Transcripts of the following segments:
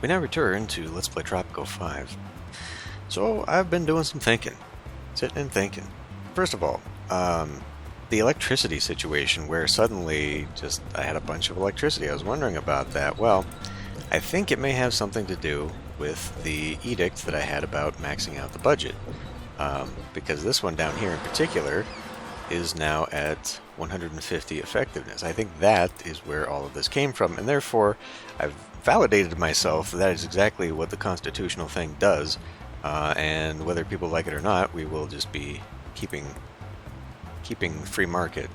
We now return to Let's Play Tropico 5. So, I've been doing some thinking. Sitting and thinking. First of all, the electricity situation where suddenly I had a bunch of electricity. I was wondering about that. Well, I think it may have something to do with the edict that I had about maxing out the budget. Because this one down here in particular is now at 150 effectiveness. I think that is where all of this came from, and therefore I've validated myself that is exactly what the constitutional thing does, and whether people like it or not, we will just be keeping free market.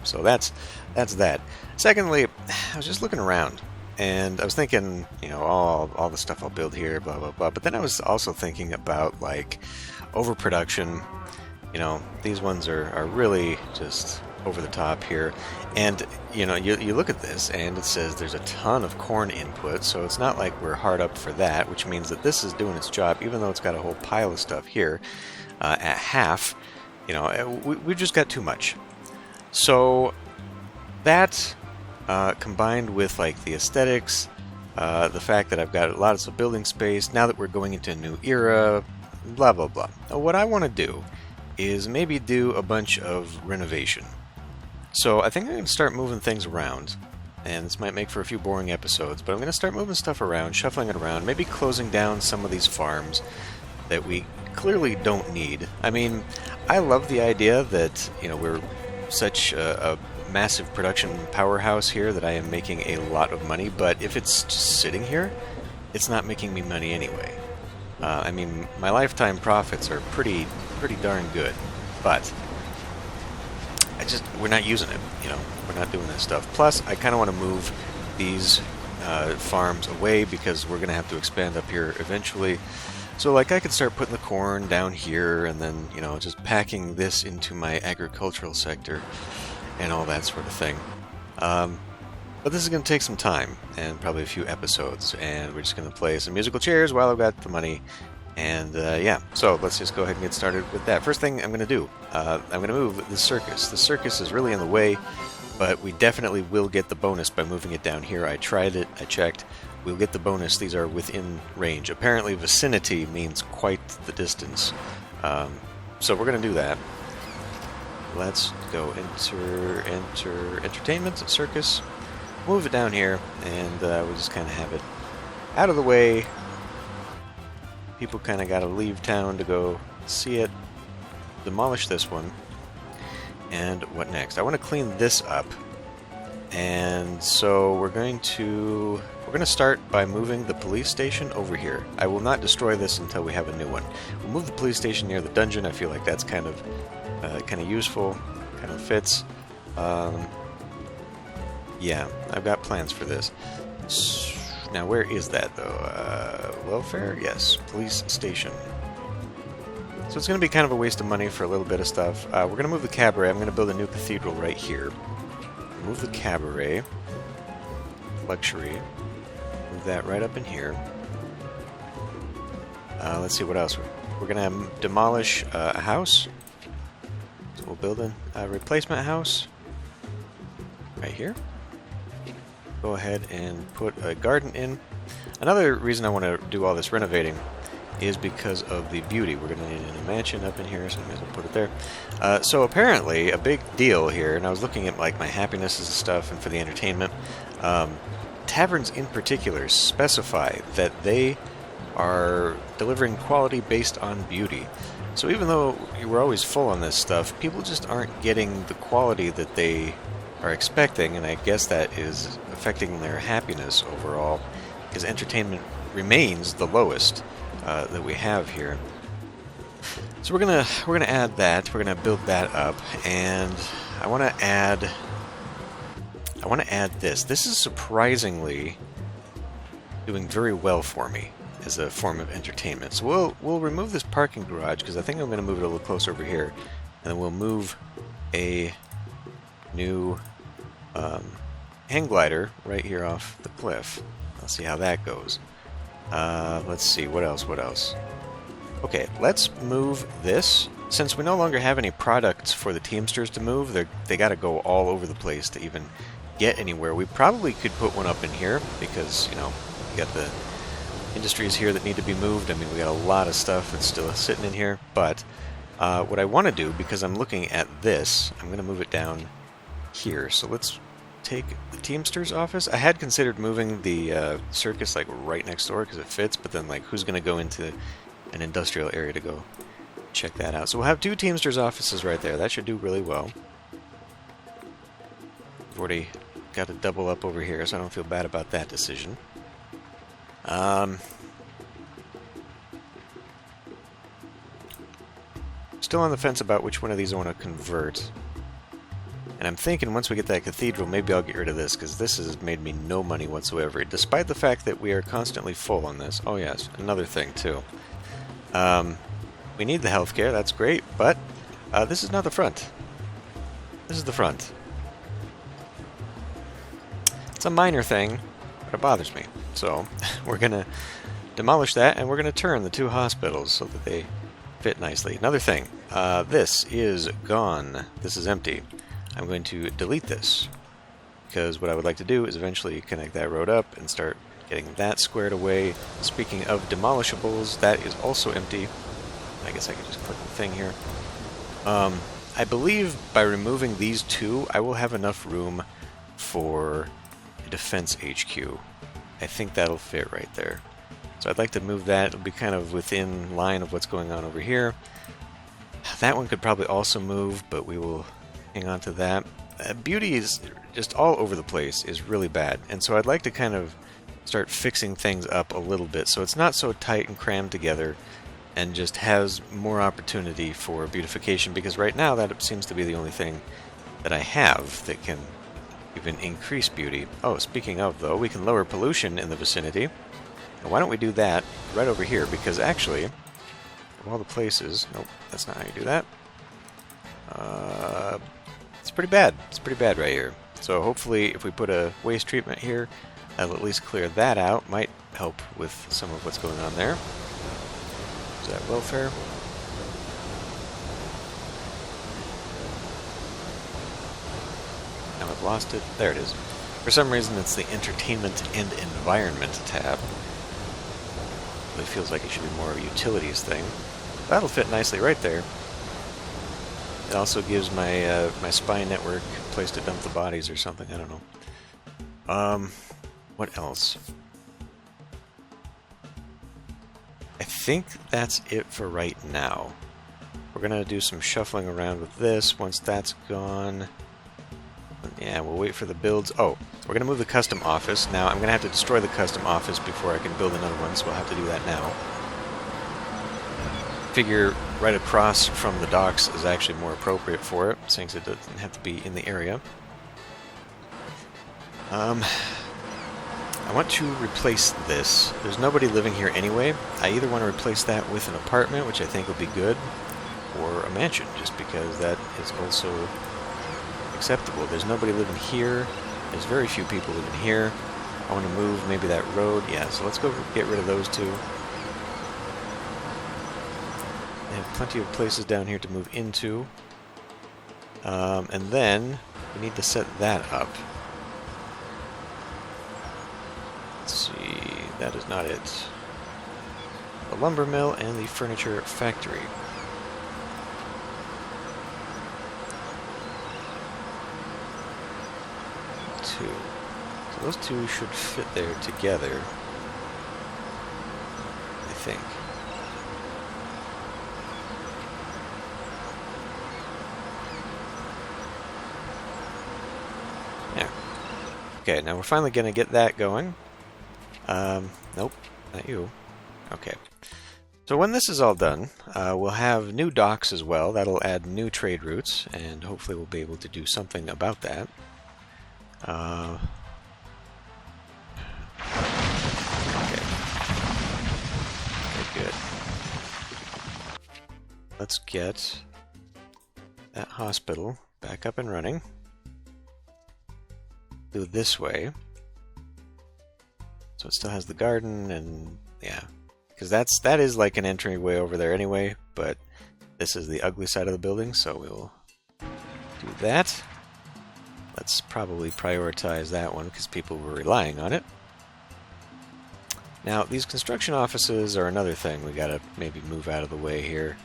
So that's that. Secondly, I was just looking around, and I was thinking, all the stuff I'll build here, blah blah blah. But then I was also thinking about like overproduction. These ones are really just over the top here. And, you look at this, and it says there's a ton of corn input, so it's not like we're hard up for that, which means that this is doing its job, even though it's got a whole pile of stuff here at half. We've just got too much. So that, combined with, like, the aesthetics, the fact that I've got lots of building space, now that we're going into a new era, blah, blah, blah. Now, what I want to do is maybe do a bunch of renovation. So I think I'm going to start moving things around, and this might make for a few boring episodes, but I'm going to start moving stuff around, shuffling it around, maybe closing down some of these farms that we clearly don't need. I mean, I love the idea that, we're such a massive production powerhouse here that I am making a lot of money, but if it's just sitting here, it's not making me money anyway. I mean, my lifetime profits are pretty darn good, but we're not using it, we're not doing this stuff. Plus, I kind of want to move these farms away because we're going to have to expand up here eventually. So, like, I could start putting the corn down here and then, just packing this into my agricultural sector and all that sort of thing. But this is going to take some time and probably a few episodes, and we're just going to play some musical chairs while I've got the money. And yeah, so let's just go ahead and get started with that. First thing I'm going to do, I'm going to move the circus. The circus is really in the way, but we definitely will get the bonus by moving it down here. I tried it, I checked. We'll get the bonus. These are within range. Apparently vicinity means quite the distance. So we're going to do that. Let's go enter entertainment, circus. Move it down here, and we'll just kind of have it out of the way. People kind of got to leave town to go see it. Demolish this one. And what next? I want to clean this up. And so we're going to start by moving the police station over here. I will not destroy this until we have a new one. We'll move the police station near the dungeon. I feel like that's kind of useful, kind of fits. Yeah, I've got plans for this. Now, where is that, though? Welfare? Yes. Police station. So it's going to be kind of a waste of money for a little bit of stuff. We're going to move the cabaret. I'm going to build a new cathedral right here. Move the cabaret. Luxury. Move that right up in here. Let's see what else. We're going to demolish a house. So we'll build a replacement house right here. Go ahead and put a garden in. Another reason I want to do all this renovating is because of the beauty. We're going to need a mansion up in here, so I may as well put it there. So apparently, a big deal here, and I was looking at like my happinesses and stuff, and for the entertainment, taverns in particular specify that they are delivering quality based on beauty. So even though we're always full on this stuff, people just aren't getting the quality that they are expecting, and I guess that is affecting their happiness overall, because entertainment remains the lowest that we have here. So we're gonna add that. We're gonna build that up, and I want to add this. This is surprisingly doing very well for me as a form of entertainment. So we'll remove this parking garage because I think I'm going to move it a little closer over here, and then we'll move a new hang glider right here off the cliff. Let's see how that goes. Let's see, what else? Okay, let's move this. Since we no longer have any products for the Teamsters to move, they got to go all over the place to even get anywhere. We probably could put one up in here because, you got industries here that need to be moved. I mean, we got a lot of stuff that's still sitting in here, but what I want to do, because I'm looking at this, I'm going to move it down here. So let's take the Teamsters office. I had considered moving the circus like right next door because it fits, but then like who's going to go into an industrial area to go check that out? So we'll have 2 Teamsters offices right there. That should do really well. I've already got to double up over here, so I don't feel bad about that decision. Still on the fence about which one of these I want to convert. And I'm thinking once we get that cathedral, maybe I'll get rid of this, because this has made me no money whatsoever, despite the fact that we are constantly full on this. Oh yes, another thing too. We need the healthcare, that's great, but this is not the front. This is the front. It's a minor thing, but it bothers me. So we're going to demolish that, and we're going to turn the 2 hospitals so that they fit nicely. Another thing, this is gone. This is empty. I'm going to delete this, because what I would like to do is eventually connect that road up and start getting that squared away. Speaking of demolishables, that is also empty. I guess I could just click the thing here. I believe by removing these 2, I will have enough room for a defense HQ. I think that'll fit right there. So I'd like to move that. It'll be kind of within line of what's going on over here. That one could probably also move, but we will hang on to that. Beauty is just all over the place, is really bad. And so I'd like to kind of start fixing things up a little bit so it's not so tight and crammed together and just has more opportunity for beautification, because right now that seems to be the only thing that I have that can even increase beauty. Oh, speaking of, though, we can lower pollution in the vicinity. And why don't we do that right over here? Because actually, of all the places... Nope, that's not how you do that. It's pretty bad. It's pretty bad right here. So hopefully if we put a waste treatment here, that'll at least clear that out. Might help with some of what's going on there. Is that welfare? Now I've lost it. There it is. For some reason it's the entertainment and environment tab. Really feels like it should be more of a utilities thing. That'll fit nicely right there. It also gives my my spy network a place to dump the bodies or something. I don't know. What else? I think that's it for right now. We're gonna do some shuffling around with this once that's gone. Yeah, we'll wait for the builds. Oh, we're gonna move the custom office. Now I'm gonna have to destroy the custom office before I can build another one, so we'll have to do that now. Figure right across from the docks is actually more appropriate for it, since it doesn't have to be in the area. I want to replace this. There's nobody living here anyway. I either want to replace that with an apartment, which I think will be good, or a mansion, just because that is also acceptable. There's nobody living here. There's very few people living here. I want to move maybe that road. Yeah, so let's go get rid of those 2. They have plenty of places down here to move into. And then we need to set that up. Let's see, that is not it. The lumber mill and the furniture factory. 2. So those 2 should fit there together, I think. Yeah. Okay, now we're finally going to get that going. Nope, not you. Okay. So when this is all done, we'll have new docks as well. That'll add new trade routes, and hopefully we'll be able to do something about that. Okay. Okay, good. Let's get that hospital back up and running. Do it this way. So it still has the garden, and yeah, because that is like an entryway over there anyway, but this is the ugly side of the building, so we'll do that. Let's probably prioritize that one because people were relying on it. Now, these construction offices are another thing we gotta maybe move out of the way here.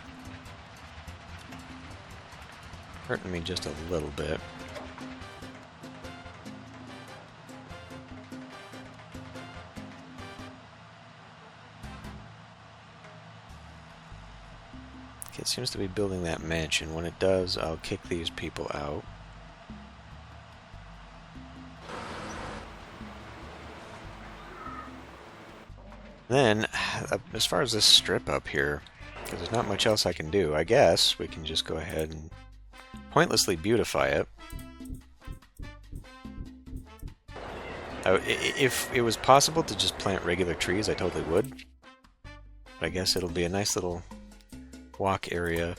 Hurting me just a little bit. Okay, it seems to be building that mansion. When it does, I'll kick these people out. Then, as far as this strip up here, because there's not much else I can do, I guess we can just go ahead and pointlessly beautify it. If it was possible to just plant regular trees, I totally would. But I guess it'll be a nice little walk area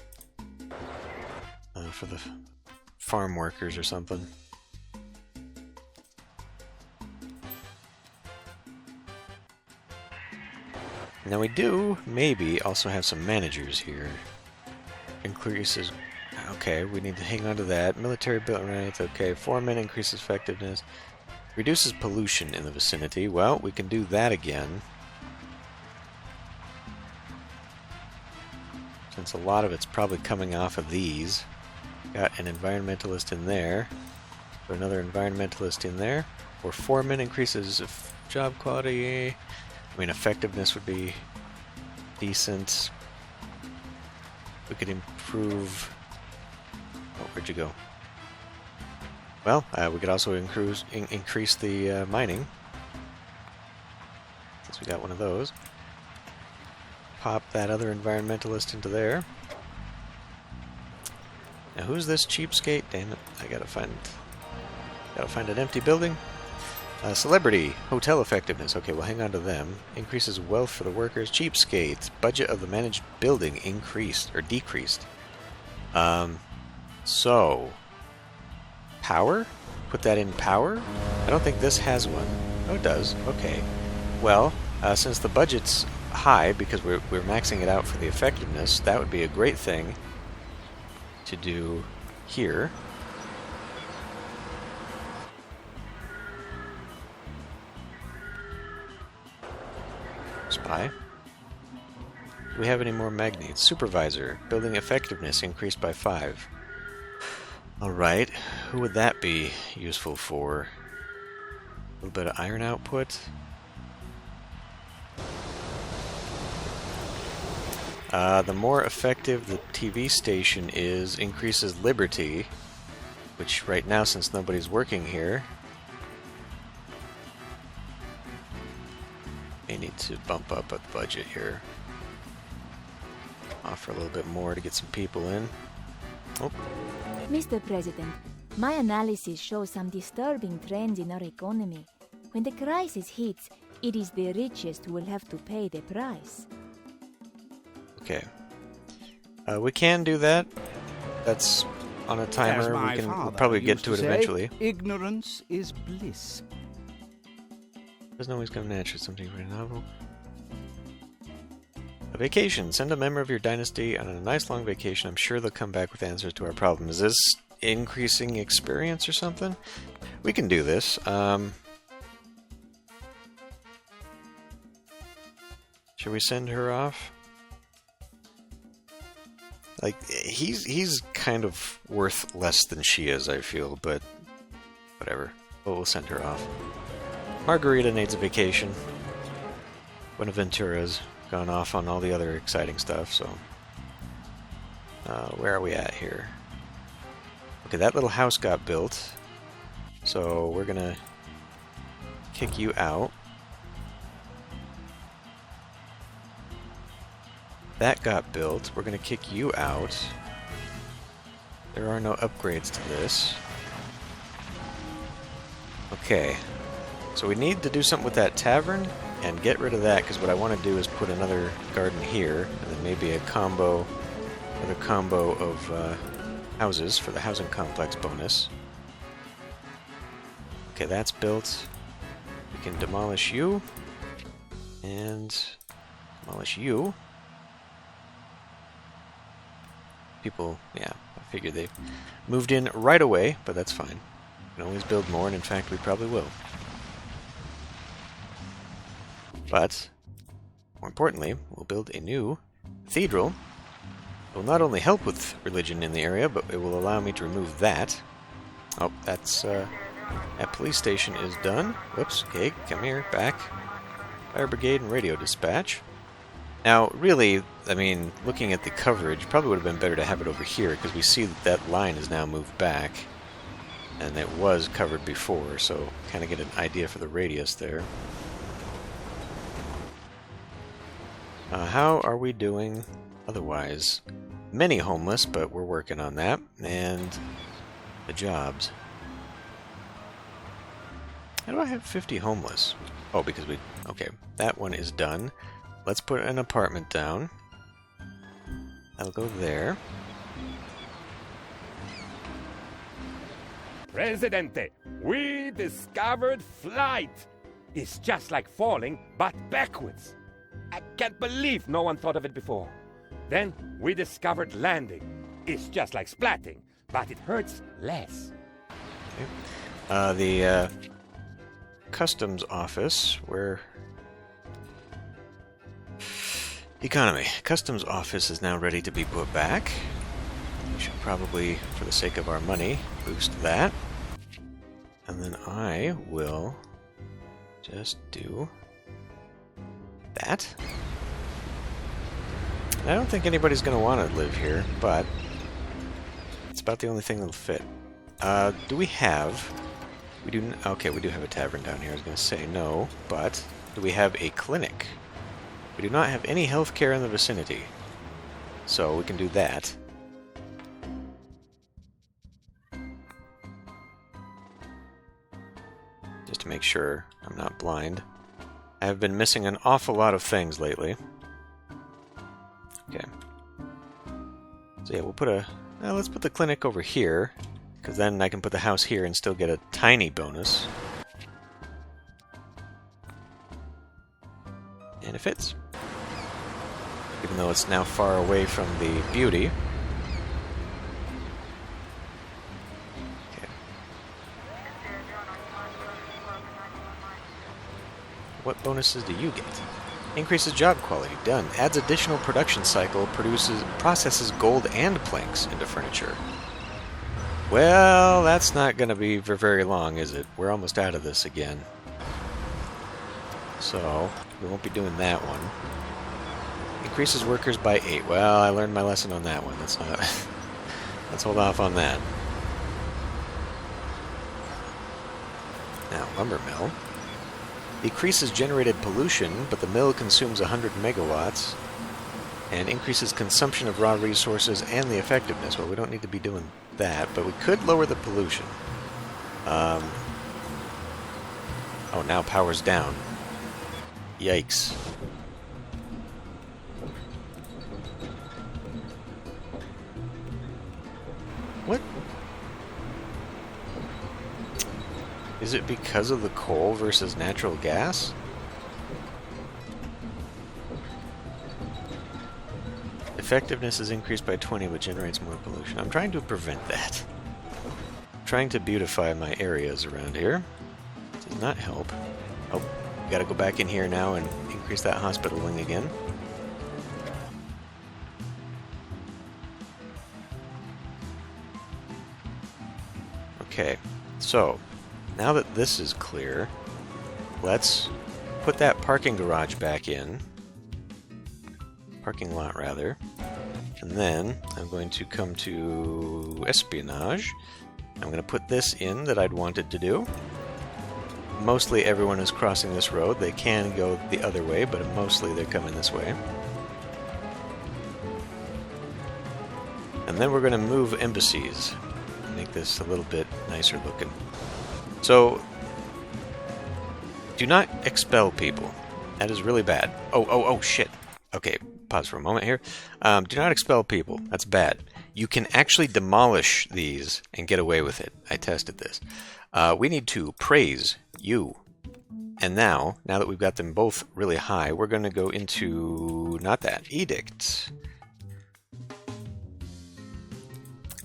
for the farm workers or something. Now we do, maybe, also have some managers here. Increases... Okay, we need to hang on to that. Military built right, okay. Foreman increases effectiveness. Reduces pollution in the vicinity. Well, we can do that again. Since a lot of it's probably coming off of these. Got an environmentalist in there. Put another environmentalist in there. Or foreman increases job quality. I mean, effectiveness would be decent. We could improve... Oh, where'd you go? Well, we could also increase the mining. Since we got one of those. Pop that other environmentalist into there. Now, who's this cheapskate? Damn it! I gotta find an empty building. Celebrity hotel effectiveness. Okay, we'll hang on to them. Increases wealth for the workers. Cheapskate. Budget of the managed building increased or decreased. So power. Put that in power. I don't think this has one. Oh, it does. Okay. Well, since the budget's high because we're maxing it out for the effectiveness, that would be a great thing to do here. Spy. Do we have any more magnates? Supervisor. Building effectiveness increased by 5. Alright. Who would that be useful for? A little bit of iron output. The more effective the TV station is, increases liberty. Which right now, since nobody's working here, may need to bump up a budget here. Offer a little bit more to get some people in. Oh. Mr. President, my analysis shows some disturbing trends in our economy. When the crisis hits, it is the richest who will have to pay the price. Okay. We can do that. That's on a timer. We'll probably get to it eventually. Ignorance is bliss. Doesn't always come naturally. Something very novel. A vacation. Send a member of your dynasty on a nice long vacation. I'm sure they'll come back with answers to our problem. Is this increasing experience or something? We can do this. Should we send her off? Like, he's kind of worth less than she is, I feel, but whatever. We'll send her off. Margarita needs a vacation. Buenaventura's gone off on all the other exciting stuff, so... where are we at here? Okay, that little house got built. So we're gonna kick you out. That got built. We're gonna kick you out. There are no upgrades to this. Okay. So we need to do something with that tavern and get rid of that, because what I want to do is put another garden here, and then maybe another combo of houses for the housing complex bonus. Okay, that's built. We can demolish you. And demolish you. People, yeah, I figured they moved in right away, but that's fine. We can always build more, and in fact, we probably will. But, more importantly, we'll build a new cathedral. It will not only help with religion in the area, but it will allow me to remove that. Oh, that's, that police station is done. Whoops, okay, come here, back. Fire brigade and radio dispatch. Now, really, I mean, looking at the coverage, probably would have been better to have it over here, because we see that that line is now moved back. And it was covered before, so kind of get an idea for the radius there. How are we doing otherwise? Many homeless, but we're working on that. And the jobs. How do I have 50 homeless? Oh, because we... Okay, that one is done. Let's put an apartment down. That'll go there. Presidente, we discovered flight. It's just like falling, but backwards. I can't believe no one thought of it before. Then we discovered landing. It's just like splatting, but it hurts less. Okay. The customs office, where... Economy. Customs office is now ready to be put back. We should probably, for the sake of our money, boost that. And then I will just do that. I don't think anybody's going to want to live here, but it's about the only thing that'll fit. Do we have... We do... Okay, we do have a tavern down here. I was going to say no, but do we have a clinic? We do not have any healthcare in the vicinity, so we can do that. Just to make sure I'm not blind. I have been missing an awful lot of things lately. Okay. So yeah, we'll put a... let's put the clinic over here, because then I can put the house here and still get a tiny bonus. And it fits. Even though it's now far away from the beauty. Okay. What bonuses do you get? Increases job quality. Done. Adds additional production cycle. Processes gold and planks into furniture. Well, that's not going to be for very long, is it? We're almost out of this again. So, we won't be doing that one. Increases workers by 8. Well, I learned my lesson on that one. That's not... Let's hold off on that. Now, lumber mill. Decreases generated pollution, but the mill consumes 100 megawatts. And increases consumption of raw resources and the effectiveness. Well, we don't need to be doing that, but we could lower the pollution. Oh, now power's down. Yikes. What? Is it because of the coal versus natural gas? Effectiveness is increased by 20, but generates more pollution. I'm trying to prevent that. I'm trying to beautify my areas around here. Does not help. Oh, gotta go back in here now and increase that hospital wing again. Okay, so now that this is clear, let's put that parking garage back in. Parking lot, rather. And then I'm going to come to espionage. I'm going to put this in that I'd wanted to do. Mostly everyone is crossing this road. They can go the other way, but mostly they're coming this way. And then we're going to move embassies. Make this a little bit nicer looking. So, do not expel people. That is really bad. Oh, shit. Okay, pause for a moment here. Do not expel people. That's bad. You can actually demolish these and get away with it. I tested this. We need to praise you. And now that we've got them both really high, we're going to go into, not that, edict.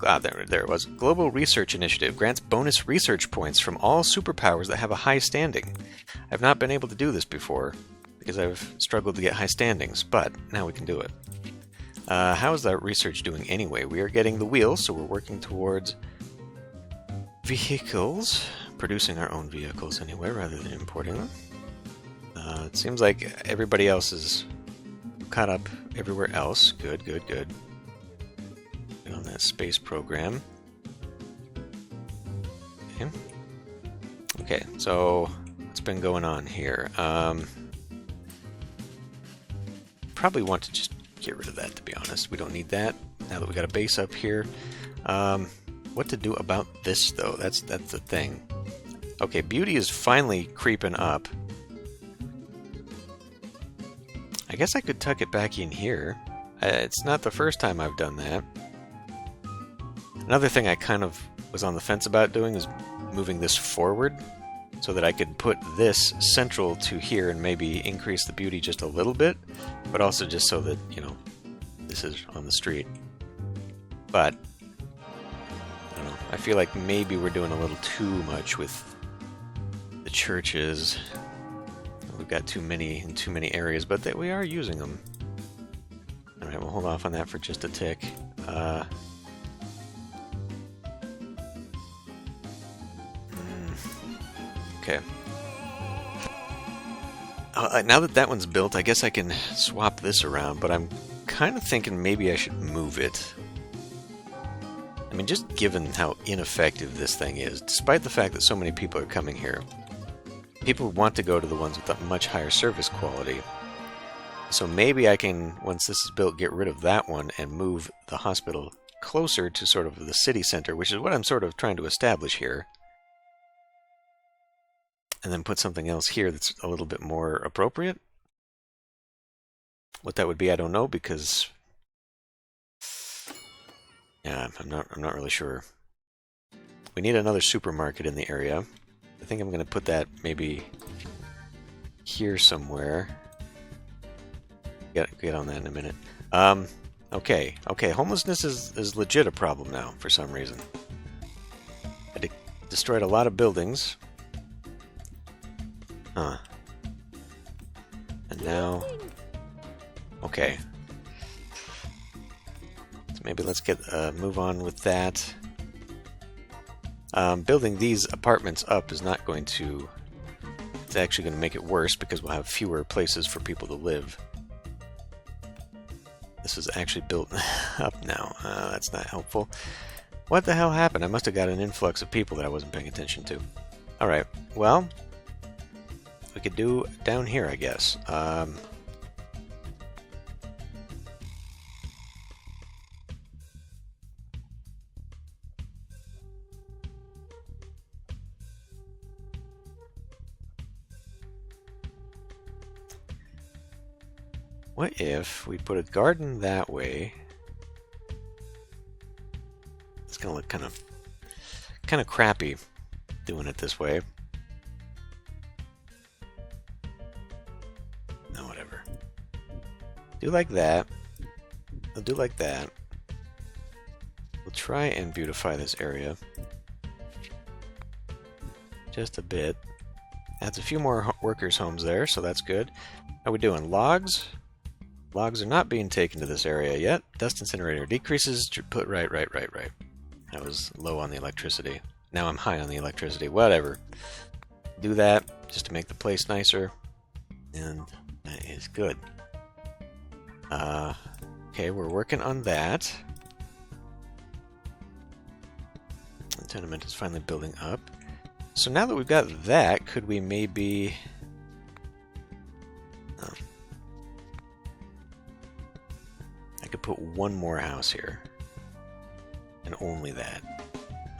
There it was. Global Research Initiative grants bonus research points from all superpowers that have a high standing. I've not been able to do this before, because I've struggled to get high standings, but now we can do it. How is that research doing anyway? We are getting the wheels, so we're working towards vehicles, producing our own vehicles anyway, rather than importing them. It seems like everybody else is caught up everywhere else. Good, good, good. Get on that space program. Okay. Okay, so what's been going on here? Probably want to just get rid of that, to be honest. We don't need that now that we got a base up here. What to do about this, though? That's the thing. Okay, beauty is finally creeping up. I guess I could tuck it back in here. It's not the first time I've done that. Another thing I kind of was on the fence about doing is moving this forward so that I could put this central to here and maybe increase the beauty just a little bit, but also just so that, you know, this is on the street. But I don't know. I feel like maybe we're doing a little too much with the churches. We've got too many in too many areas, but we are using them. Alright, we'll hold off on that for just a tick. Okay. Now that that one's built, I guess I can swap this around, but I'm kind of thinking maybe I should move it. I mean, just given how ineffective this thing is, despite the fact that so many people are coming here, people want to go to the ones with a much higher service quality. So maybe I can, once this is built, get rid of that one and move the hospital closer to sort of the city center, which is what I'm sort of trying to establish here. And then put something else here that's a little bit more appropriate. What that would be, I don't know, because yeah, I'm not really sure. We need another supermarket in the area. I think I'm going to put that maybe here somewhere. Get on that in a minute. Okay. Homelessness is legit a problem now for some reason. I destroyed a lot of buildings. Huh. And now... Okay. So maybe let's get move on with that. Building these apartments up is not going to... It's actually going to make it worse because we'll have fewer places for people to live. This is actually built up now. That's not helpful. What the hell happened? I must have got an influx of people that I wasn't paying attention to. Alright, well... We could do down here, I guess. What if we put a garden that way? It's gonna look kind of crappy doing it this way. No, whatever. Do like that. I'll do like that. We'll try and beautify this area just a bit. Adds a few more workers' homes there, so that's good. How are we doing? Logs? Logs are not being taken to this area yet. Dust incinerator decreases. Put right. I was low on the electricity. Now I'm high on the electricity. Whatever. Do that just to make the place nicer. And that is good. Okay, we're working on that. The tenement is finally building up. So now that we've got that, could we maybe... I could put one more house here. And only that.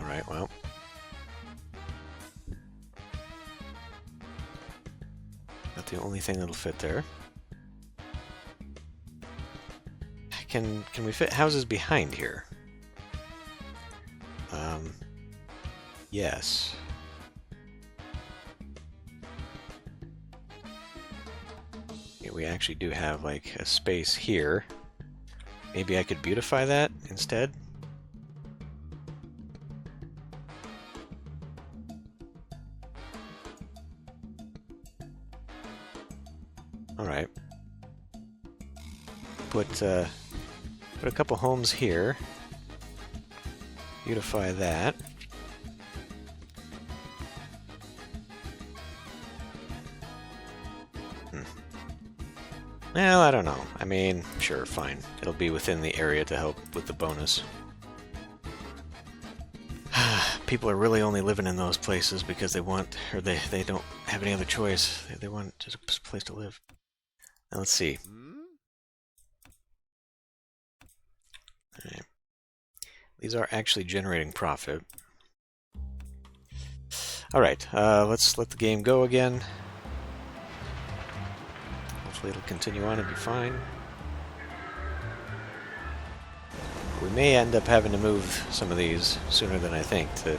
Alright, well. Not the only thing that'll fit there. Can we fit houses behind here? Yes. Yeah, we actually do have like a space here. Maybe I could beautify that instead. Alright. Put a couple homes here. Beautify that. Well, I don't know. I mean, sure, fine. It'll be within the area to help with the bonus. People are really only living in those places because they want, or they don't have any other choice. They want just a place to live. Now let's see. Alright. These are actually generating profit. Alright, let's let the game go again. Hopefully it'll continue on and be fine. We may end up having to move some of these sooner than I think to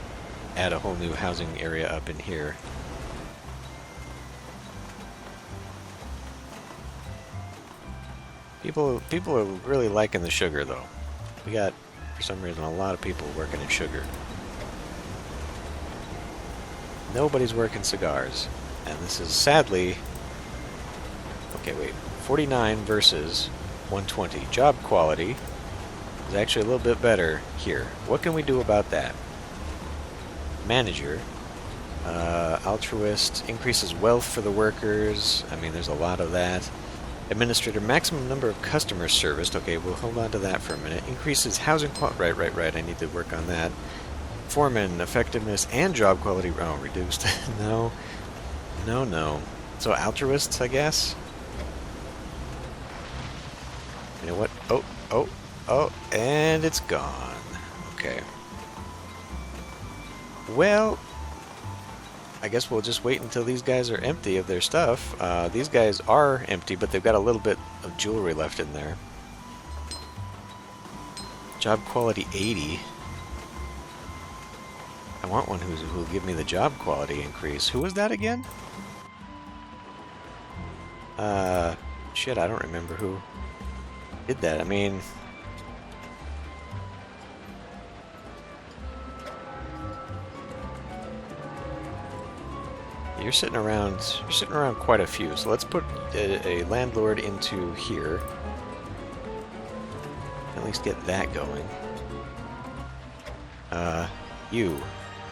add a whole new housing area up in here. People are really liking the sugar though. We got, for some reason, a lot of people working in sugar. Nobody's working cigars. And this is sadly... Okay, wait. 49 versus 120. Job quality is actually a little bit better here. What can we do about that? Manager. Altruist. Increases wealth for the workers. I mean, there's a lot of that. Administrator. Maximum number of customers serviced. Okay, we'll hold on to that for a minute. Increases housing quality. Right. I need to work on that. Foreman. Effectiveness and job quality. Oh, reduced. No. So altruists, I guess? You know what? Oh, and it's gone. Okay. Well, I guess we'll just wait until these guys are empty of their stuff. These guys are empty, but they've got a little bit of jewelry left in there. Job quality 80. I want one who'll give me the job quality increase. Who was that again? Shit, I don't remember who did that. I mean... You're sitting around quite a few. So let's put a landlord into here. At least get that going. You.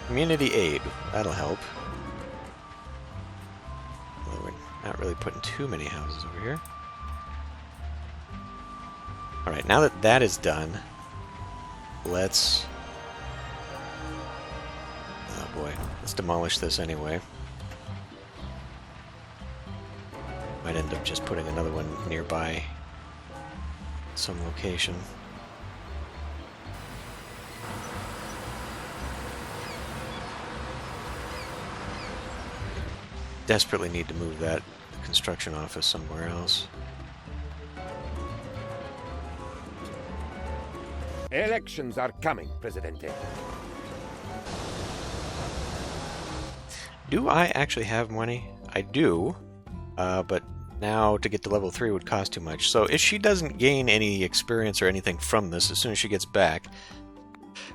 Community aid. That'll help. Although we're not really putting too many houses over here. Alright, now that that is done, let's... Oh boy, let's demolish this anyway. Might end up just putting another one nearby some location. Desperately need to move that construction office somewhere else. Elections are coming, Presidente. Do I actually have money? I do, but now to get to level 3 would cost too much. So if she doesn't gain any experience or anything from this, as soon as she gets back,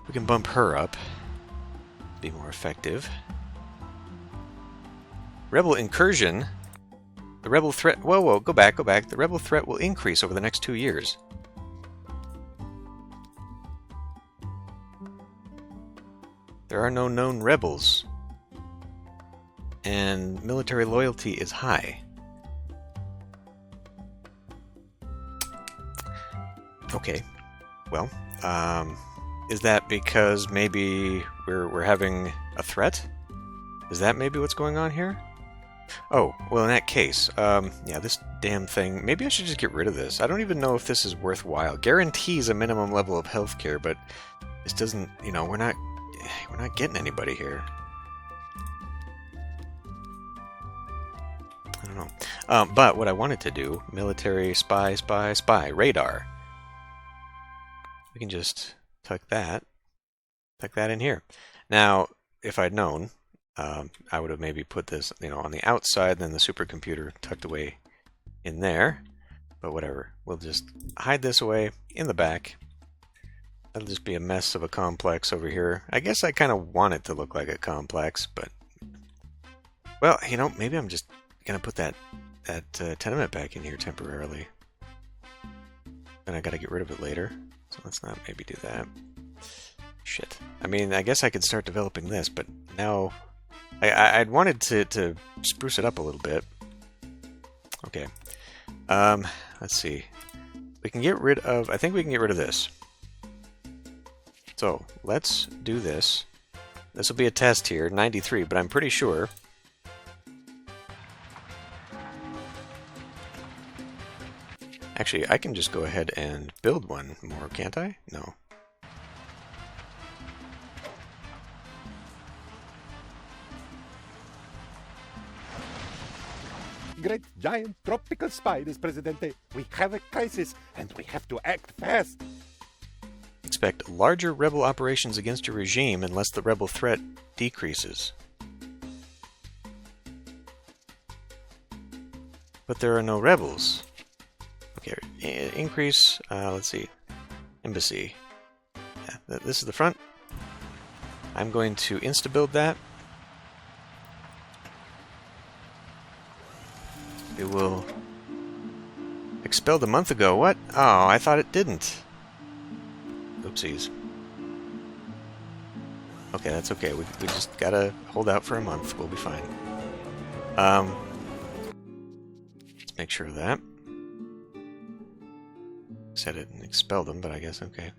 we can bump her up. Be more effective. Rebel incursion. The rebel threat... Whoa, go back. The rebel threat will increase over the next 2 years. There are no known rebels. And military loyalty is high. Okay. Well, is that because maybe we're having a threat? Is that maybe what's going on here? Oh, well, in that case, yeah, this damn thing, maybe I should just get rid of this. I don't even know if this is worthwhile. Guarantees a minimum level of healthcare, but this doesn't, you know, we're not getting anybody here. I don't know. But what I wanted to do, military, spy, radar. We can just tuck that in here. Now, if I'd known, I would have maybe put this, you know, on the outside, then the supercomputer tucked away in there. But whatever. We'll just hide this away in the back. That'll just be a mess of a complex over here. I guess I kind of want it to look like a complex, but... Well, you know, maybe I'm just going to put that tenement back in here temporarily. Then I gotta get rid of it later. So let's not maybe do that. Shit. I mean, I guess I could start developing this, but now I'd wanted to spruce it up a little bit. Okay. Let's see. We can get rid of... I think we can get rid of this. So, let's do this. This will be a test here, 93, but I'm pretty sure... Actually, I can just go ahead and build one more, can't I? No. Great giant tropical spiders, Presidente. We have a crisis, and we have to act fast. Expect larger rebel operations against your regime unless the rebel threat decreases. But there are no rebels. Okay, increase, let's see, embassy. Yeah, this is the front. I'm going to insta-build that. It will... Expelled a month ago, what? Oh, I thought it didn't. Oopsies. Okay, that's okay. We just gotta hold out for a month. We'll be fine. Let's make sure of that. Said it and expelled them, but I guess okay.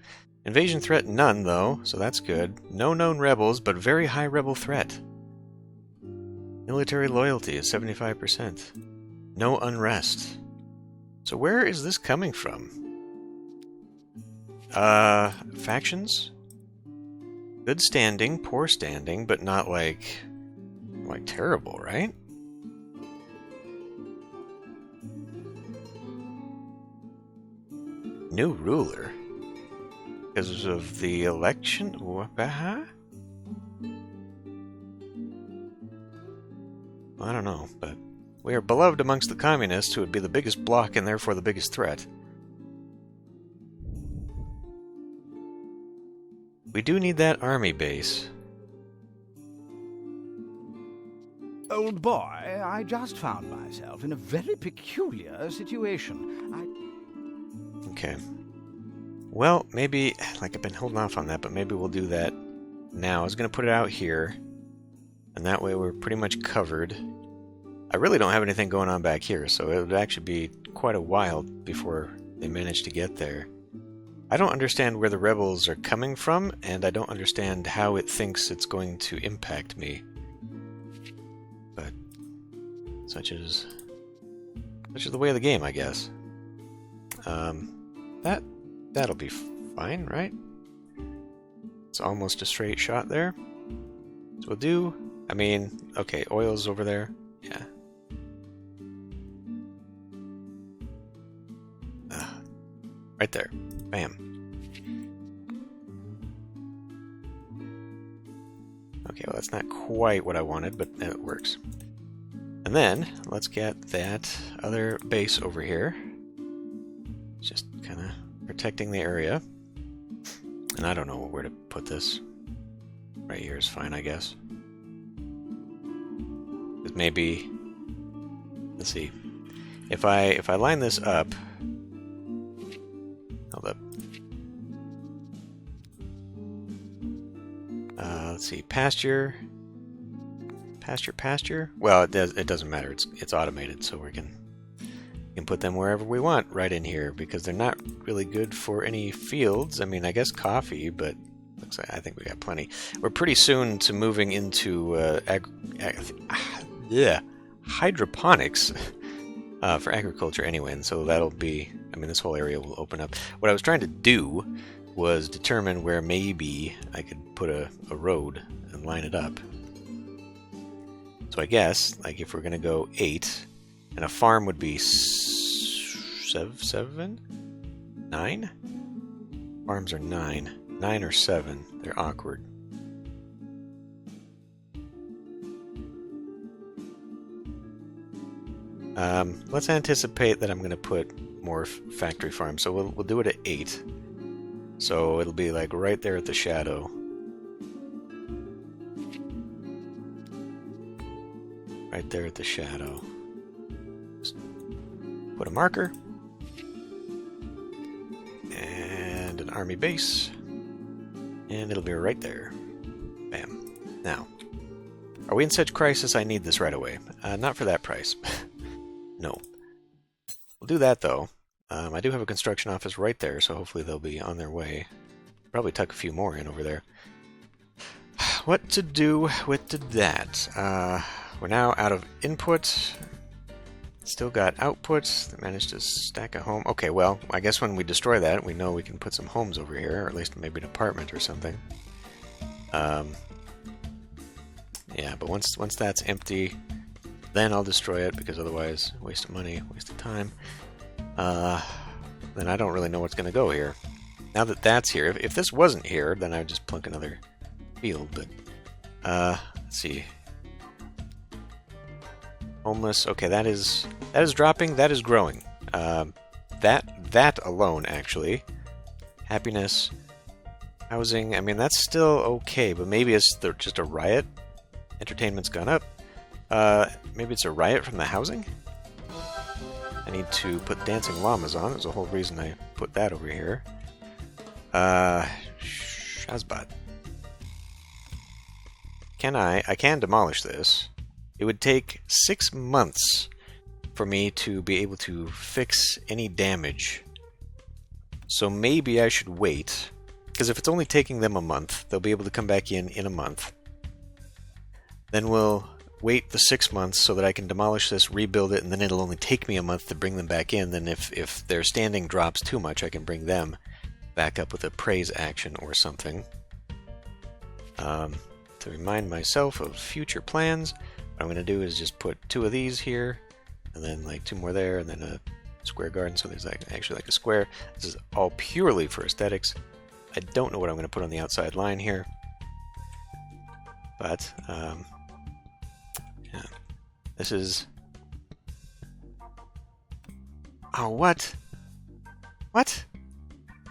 Invasion threat none, though, so that's good. No known rebels, but very high rebel threat. Military loyalty is 75%. No unrest. So where is this coming from? Factions? Good standing, poor standing, but not like terrible, right? New ruler? Because of the election? Well, I don't know, but we are beloved amongst the communists, who would be the biggest bloc and therefore the biggest threat. We do need that army base. Old boy, I just found myself in a very peculiar situation. Okay. Well, maybe, like I've been holding off on that, but maybe we'll do that now. I was going to put it out here, and that way we're pretty much covered. I really don't have anything going on back here, so it would actually be quite a while before they manage to get there. I don't understand where the rebels are coming from, and I don't understand how it thinks it's going to impact me. But such is the way of the game, I guess. That'll be fine, right? It's almost a straight shot there. So we'll do... I mean, okay, oil's over there. Yeah. Right there. Bam. Okay, well that's not quite what I wanted, but it works. And then, let's get that other base over here. Just kind of protecting the area. And I don't know where to put this. Right here is fine, I guess. Maybe... Let's see. If I line this up... Hold up. Let's see. Pasture. Pasture. Well, it doesn't matter. It's automated, so we can put them wherever we want right in here, because they're not really good for any fields. I mean, I guess coffee, but looks like I think we got plenty. We're pretty soon to moving into hydroponics for agriculture anyway, and so that'll be, I mean, this whole area will open up. What I was trying to do was determine where maybe I could put a road and line it up. So I guess, like, if we're going to go 8, and a farm would be 7? 9? Farms are 9. 9 or 7. They're awkward. Let's anticipate that I'm going to put more factory farms. So we'll do it at 8. So it'll be like right there at the shadow. Right there at the shadow. Just Put a marker. And an army base. And it'll be right there. Bam. Now, are we in such crisis I need this right away? Not for that price. No. We'll do that, though. I do have a construction office right there, so hopefully they'll be on their way. Probably tuck a few more in over there. What to do with that? We're now out of input. Still got outputs. Managed to stack a home. Okay, well, I guess when we destroy that, we know we can put some homes over here, or at least maybe an apartment or something. Yeah, but once that's empty, then I'll destroy it, because otherwise, waste of money, waste of time. Then I don't really know what's going to go here. Now that that's here, if this wasn't here, then I would just plunk another field, but, let's see. Homeless, okay, that is dropping, that is growing. That alone, actually. Happiness, housing, I mean, that's still okay, but maybe it's just a riot. Entertainment's gone up. Maybe it's a riot from the housing? I need to put dancing llamas on. There's a whole reason I put that over here. Shazbot. I can demolish this. It would take 6 months for me to be able to fix any damage. So maybe I should wait. Because if it's only taking them a month, they'll be able to come back in a month. Then we'll wait the 6 months so that I can demolish this, rebuild it, and then it'll only take me a month to bring them back in. Then if their standing drops too much, I can bring them back up with a praise action or something. To remind myself of future plans, what I'm going to do is just put 2 of these here, and then like 2 more there, and then a square garden, so there's actually like a square. This is all purely for aesthetics. I don't know what I'm going to put on the outside line here, but yeah, this is... Oh, what? What?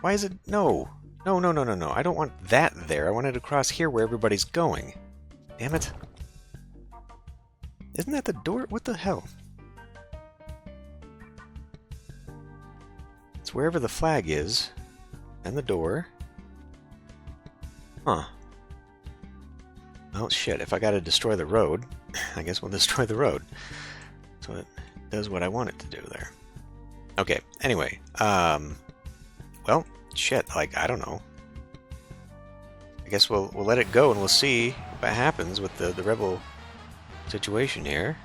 Why is it... No. No. I don't want that there. I want it across here where everybody's going. Damn it. Isn't that the door? What the hell? It's wherever the flag is. And the door. Huh. Well, shit. If I gotta destroy the road, I guess we'll destroy the road. So it does what I want it to do there. Okay, anyway. Well, shit, like, I don't know. I guess we'll let it go and we'll see what happens with the rebel situation here.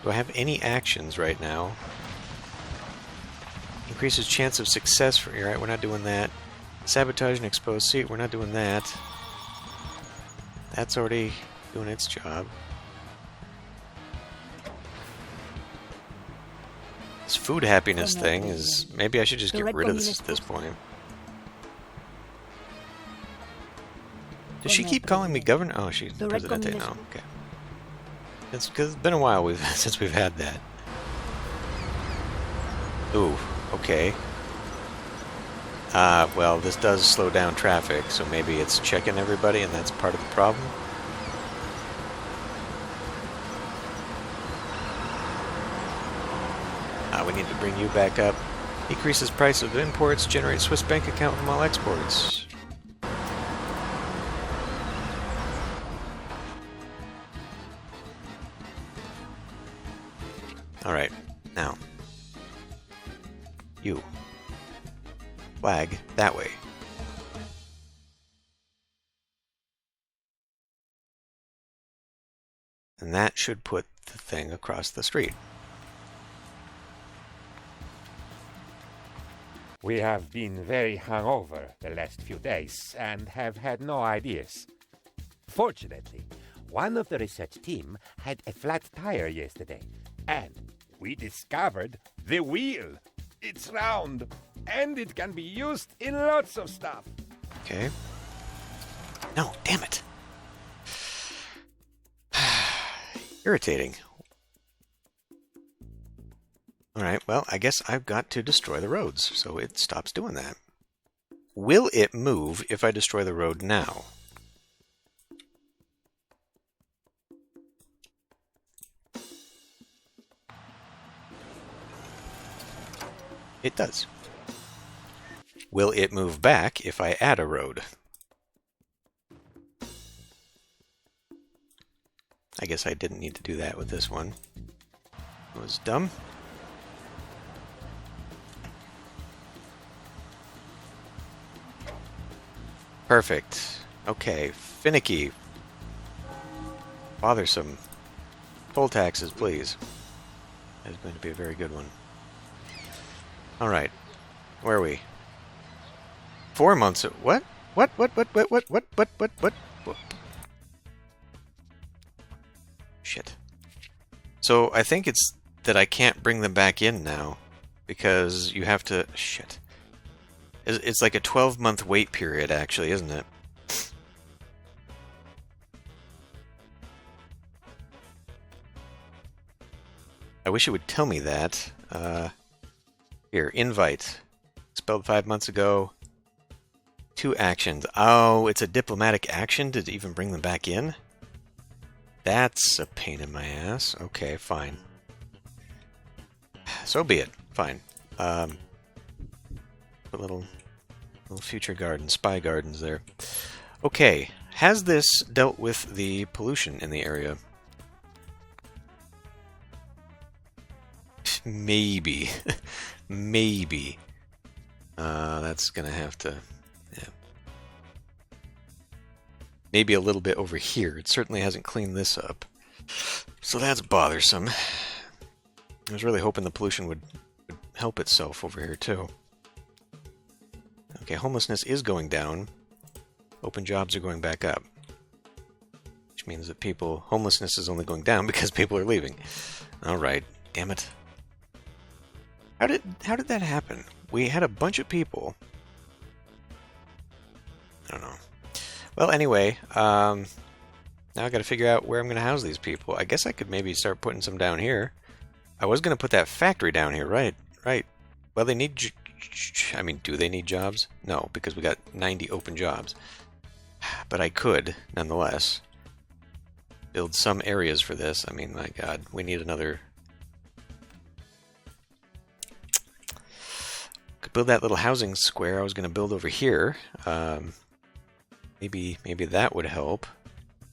Do I have any actions right now? Increases chance of success for... Right, we're not doing that. Sabotage and expose seat, we're not doing that. That's already doing its job. This food happiness thing is... Maybe I should just get rid of this at this point. Does she keep calling me governor? Oh, she's Presidente now. Okay. It's because it's been a while since we've had that. Ooh, okay. Well, this does slow down traffic, so maybe it's checking everybody and that's part of the problem. We need to bring you back up. Decreases price of imports, generate Swiss bank account from all exports. Alright, now. You. Flag that way. And that should put the thing across the street. We have been very hungover the last few days and have had no ideas. Fortunately, one of the research team had a flat tire yesterday, and we discovered the wheel. It's round, and it can be used in lots of stuff. Okay. No, damn it. Irritating. Alright, well, I guess I've got to destroy the roads, so it stops doing that. Will it move if I destroy the road now? It does. Will it move back if I add a road? I guess I didn't need to do that with this one. It was dumb. Perfect. Okay, finicky. Bothersome. Poll taxes, please. That is going to be a very good one. Alright. Where are we? 4 months. What? What? Shit. So I think it's that I can't bring them back in now. Because you have to... Shit. It's like a 12-month wait period, actually, isn't it? I wish it would tell me that. Here, invite. Spelled 5 months ago. 2 actions. Oh, it's a diplomatic action to even bring them back in? That's a pain in my ass. Okay, fine. So be it. Fine. Put little future gardens, spy gardens there. Okay, has this dealt with the pollution in the area? Maybe. Maybe. That's gonna have to... Yeah. Maybe a little bit over here. It certainly hasn't cleaned this up. So that's bothersome. I was really hoping the pollution would help itself over here, too. Okay, homelessness is going down. Open jobs are going back up. Which means that homelessness is only going down because people are leaving. Alright, damn it. How did that happen? We had a bunch of people. I don't know. Well, anyway, now I gotta figure out where I'm gonna house these people. I guess I could maybe start putting some down here. I was gonna put that factory down here, right. Well, they need... I mean, do they need jobs? No, because we got 90 open jobs. But I could, nonetheless, build some areas for this. I mean, my god, we need another... Could build that little housing square I was going to build over here. Maybe that would help.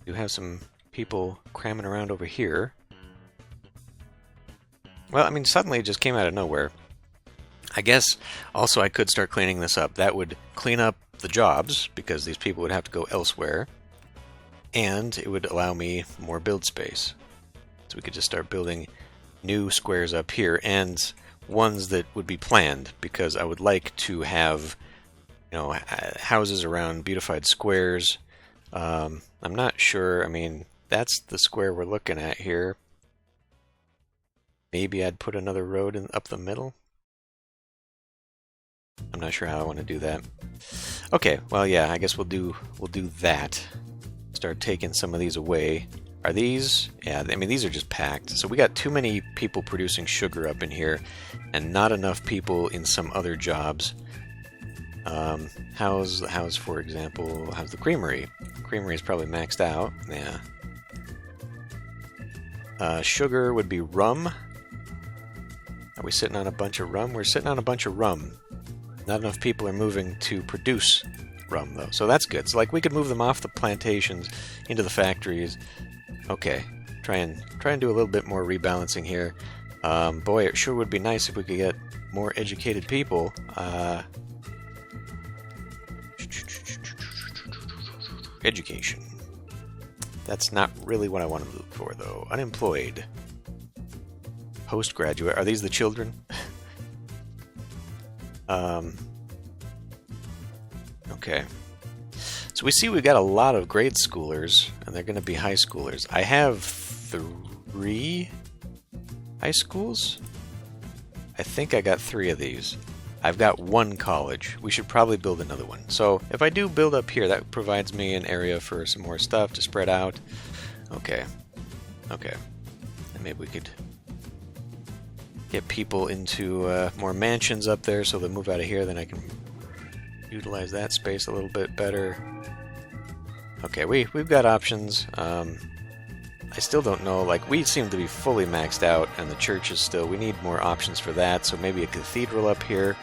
You have some people cramming around over here. Well, I mean, suddenly it just came out of nowhere. I guess also I could start cleaning this up. That would clean up the jobs, because these people would have to go elsewhere. And it would allow me more build space. So we could just start building new squares up here, and ones that would be planned, because I would like to have, you know, houses around beautified squares. I'm not sure, I mean, that's the square we're looking at here. Maybe I'd put another road up the middle. I'm not sure how I want to do that. Okay, well, yeah, I guess we'll do that. Start taking some of these away. Are these? Yeah, I mean, these are just packed. So we got too many people producing sugar up in here, and not enough people in some other jobs. How's, for example, how's the creamery? Creamery is probably maxed out. Yeah. Sugar would be rum. Are we sitting on a bunch of rum? We're sitting on a bunch of rum. Not enough people are moving to produce rum, though. So that's good. So, like, we could move them off the plantations into the factories. Okay. Try and do a little bit more rebalancing here. Boy, it sure would be nice if we could get more educated people. Education. That's not really what I want to move for, though. Unemployed. Postgraduate. Are these the children? Okay. So we see we've got a lot of grade schoolers, and they're going to be high schoolers. I have 3 high schools? I think I got 3 of these. I've got 1 college. We should probably build another one. So if I do build up here, that provides me an area for some more stuff to spread out. Okay. Okay. And maybe we could get people into more mansions up there, so they'll move out of here, then I can utilize that space a little bit better. Okay, we've got options. I I still don't know, like, we seem to be fully maxed out, and the church is still, we need more options for that, so maybe a cathedral up here.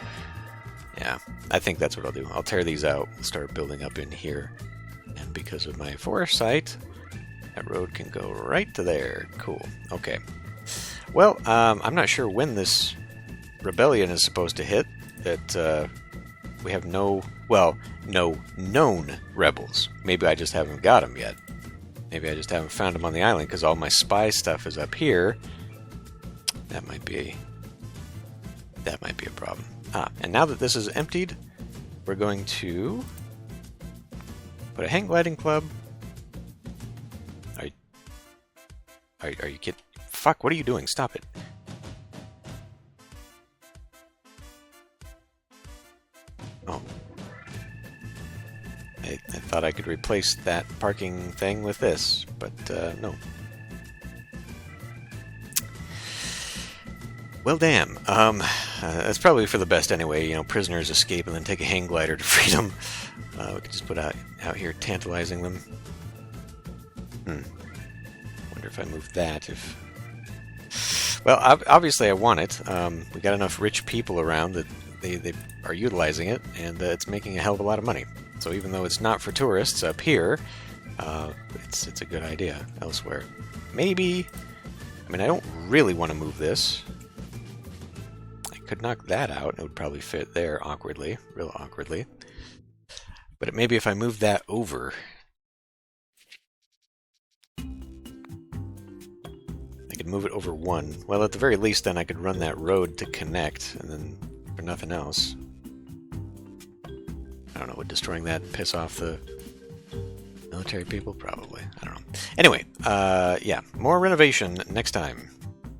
Yeah, I think that's what I'll do. I'll tear these out, start building up in here, and because of my foresight, that road can go right to there. Cool. Okay. Well, I'm not sure when this rebellion is supposed to hit, that we have no known rebels. Maybe I just haven't got them yet. Maybe I just haven't found them on the island because all my spy stuff is up here. That might be a problem. And now that this is emptied, we're going to put a hang gliding club. Are you kidding? Fuck, what are you doing? Stop it. Oh. I thought I could replace that parking thing with this, but no. Well, damn. That's probably for the best anyway. You know, prisoners escape and then take a hang glider to freedom. We could just put out here tantalizing them. Wonder if I moved that. Well, obviously I want it. We got enough rich people around that they are utilizing it, and it's making a hell of a lot of money. So even though it's not for tourists up here, it's a good idea elsewhere. Maybe. I mean, I don't really want to move this. Could knock that out. It would probably fit there awkwardly, real awkwardly. But maybe if I move that over, I could move it over one. Well, at the very least, then I could run that road to connect, and then for nothing else. I don't know, would destroying that piss off the military people? Probably. I don't know. Anyway, yeah, more renovation next time.